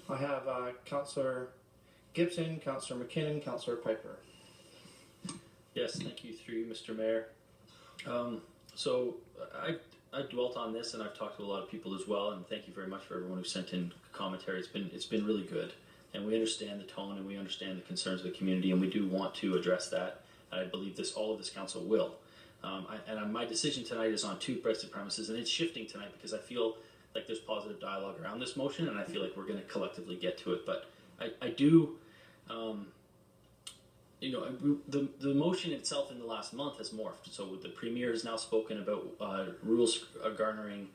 I have Councillor Gibson, Councillor McKinnon, Councillor Piper. Yes, thank you through you, Mr. Mayor. So I dwelt on this, and I've talked to a lot of people as well. And thank you very much for everyone who sent in commentary. It's been really good, and we understand the tone and we understand the concerns of the community, and we do want to address that. And I believe all of this council will. My decision tonight is on two Brexit premises, and it's shifting tonight because I feel like there's positive dialogue around this motion, and I feel like we're going to collectively get to it. But I do. The motion itself in the last month has morphed. So the Premier has now spoken about rules garnering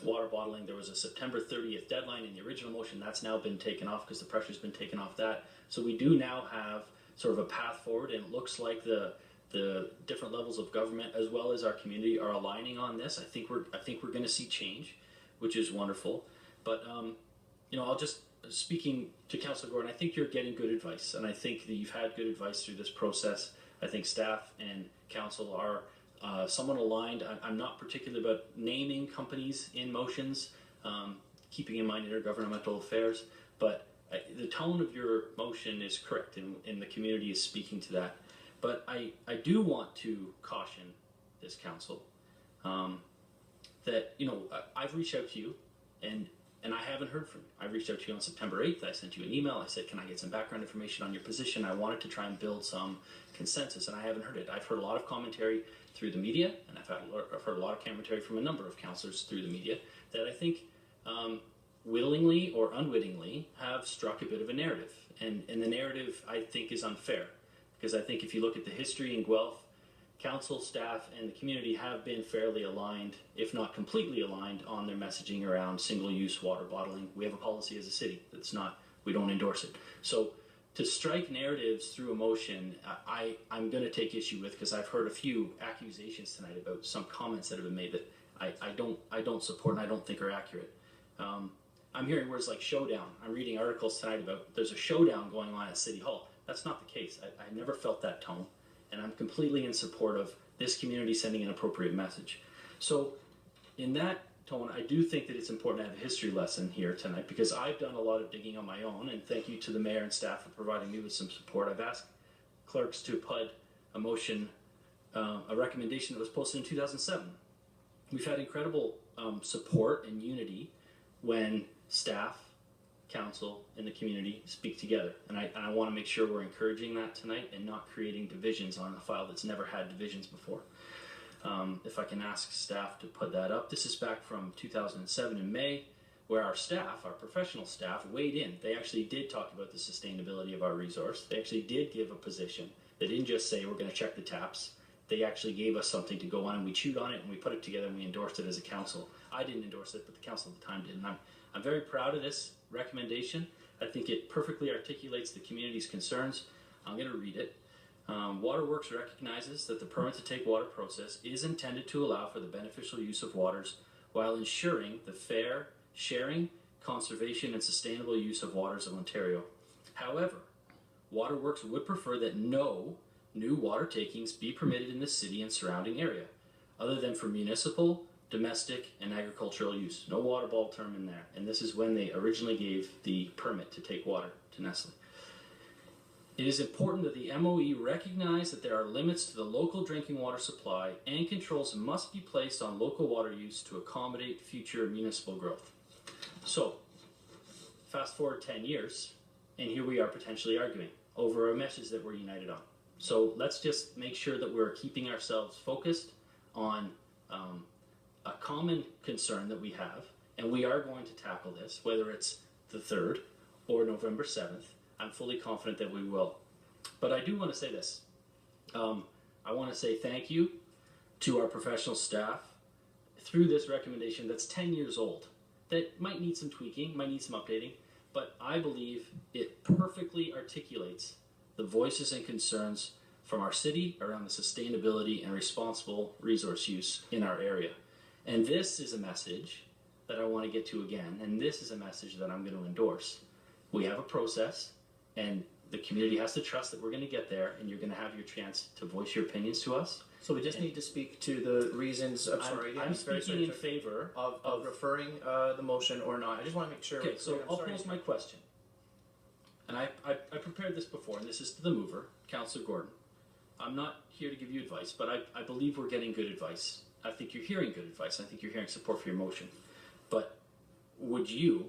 water bottling. There was a September 30th deadline in the original motion. That's now been taken off because the pressure's been taken off that. So we do now have sort of a path forward, and it looks like the different levels of government as well as our community are aligning on this. I think we're going to see change, which is wonderful. But I'll just speaking to Councillor Gordon, I think you're getting good advice, and I think that you've had good advice through this process. I think staff and council are somewhat aligned. I'm not particular about naming companies in motions, keeping in mind intergovernmental affairs, but the tone of your motion is correct, and the community is speaking to that. But I do want to caution this council that I've reached out to you, and I haven't heard from you. I reached out to you on September 8th. I sent you an email. I said, can I get some background information on your position? I wanted to try and build some consensus, and I haven't heard it. I've heard a lot of commentary through the media, and I've heard a lot of commentary from a number of councillors through the media that I think willingly or unwittingly have struck a bit of a narrative. And the narrative, I think, is unfair. Because I think if you look at the history in Guelph, council, staff, and the community have been fairly aligned, if not completely aligned, on their messaging around single-use water bottling. We have a policy as a city that's not, we don't endorse it. So to strike narratives through emotion, I'm going to take issue with, because I've heard a few accusations tonight about some comments that have been made that I don't support and I don't think are accurate. I'm hearing words like showdown. I'm reading articles tonight about there's a showdown going on at City Hall. That's not the case. I never felt that tone. And I'm completely in support of this community sending an appropriate message. So in that tone, I do think that it's important to have a history lesson here tonight, because I've done a lot of digging on my own, and thank you to the mayor and staff for providing me with some support. I've asked clerks to put a motion, a recommendation that was posted in 2007. We've had incredible support and unity when staff, council, and the community speak together, and I want to make sure we're encouraging that tonight and not creating divisions on a file that's never had divisions before. If I can ask staff to put that up. This is back from 2007 in May, where our staff, our professional staff, weighed in. They actually did talk about the sustainability of our resource. They actually did give a position. They didn't just say we're going to check the taps. They actually gave us something to go on, and we chewed on it, and we put it together, and we endorsed it as a council. I didn't endorse it, but the council at the time did, and I'm very proud of this recommendation. I think it perfectly articulates the community's concerns. I'm going to read it. Waterworks recognizes that the permit to take water process is intended to allow for the beneficial use of waters while ensuring the fair sharing, conservation, and sustainable use of waters of Ontario. However, Waterworks would prefer that no new water takings be permitted in the city and surrounding area, other than for municipal, domestic, and agricultural use. No water ball term in there. And this is when they originally gave the permit to take water to Nestle. It is important that the MOE recognize that there are limits to the local drinking water supply, and controls must be placed on local water use to accommodate future municipal growth. So, fast forward 10 years, and here we are potentially arguing over a message that we're united on. So let's just make sure that we're keeping ourselves focused on a common concern that we have, and we are going to tackle this, whether it's the 3rd or November 7th. I'm fully confident that we will. But I do want to say this. I want to say thank you to our professional staff through this recommendation that's 10 years old, that might need some tweaking, might need some updating, but I believe it perfectly articulates the voices and concerns from our city around the sustainability and responsible resource use in our area. And this is a message that I want to get to again, and this is a message that I'm going to endorse. We have a process, and the community has to trust that we're going to get there, and you're going to have your chance to voice your opinions to us. So we just need to speak to the reasons. I'm sorry. I'm speaking in favor of referring the motion or not. I just want to make sure. Okay, so I'll pose my question. And I prepared this before, and this is to the mover, Councillor Gordon. I'm not here to give you advice, but I believe we're getting good advice. I think you're hearing good advice. I think you're hearing support for your motion. But would you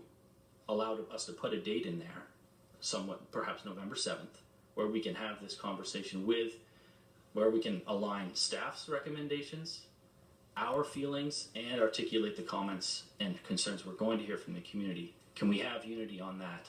allow us to put a date in there, somewhat perhaps November 7th, where we can have this conversation where we can align staff's recommendations, our feelings, and articulate the comments and concerns we're going to hear from the community? Can we have unity on that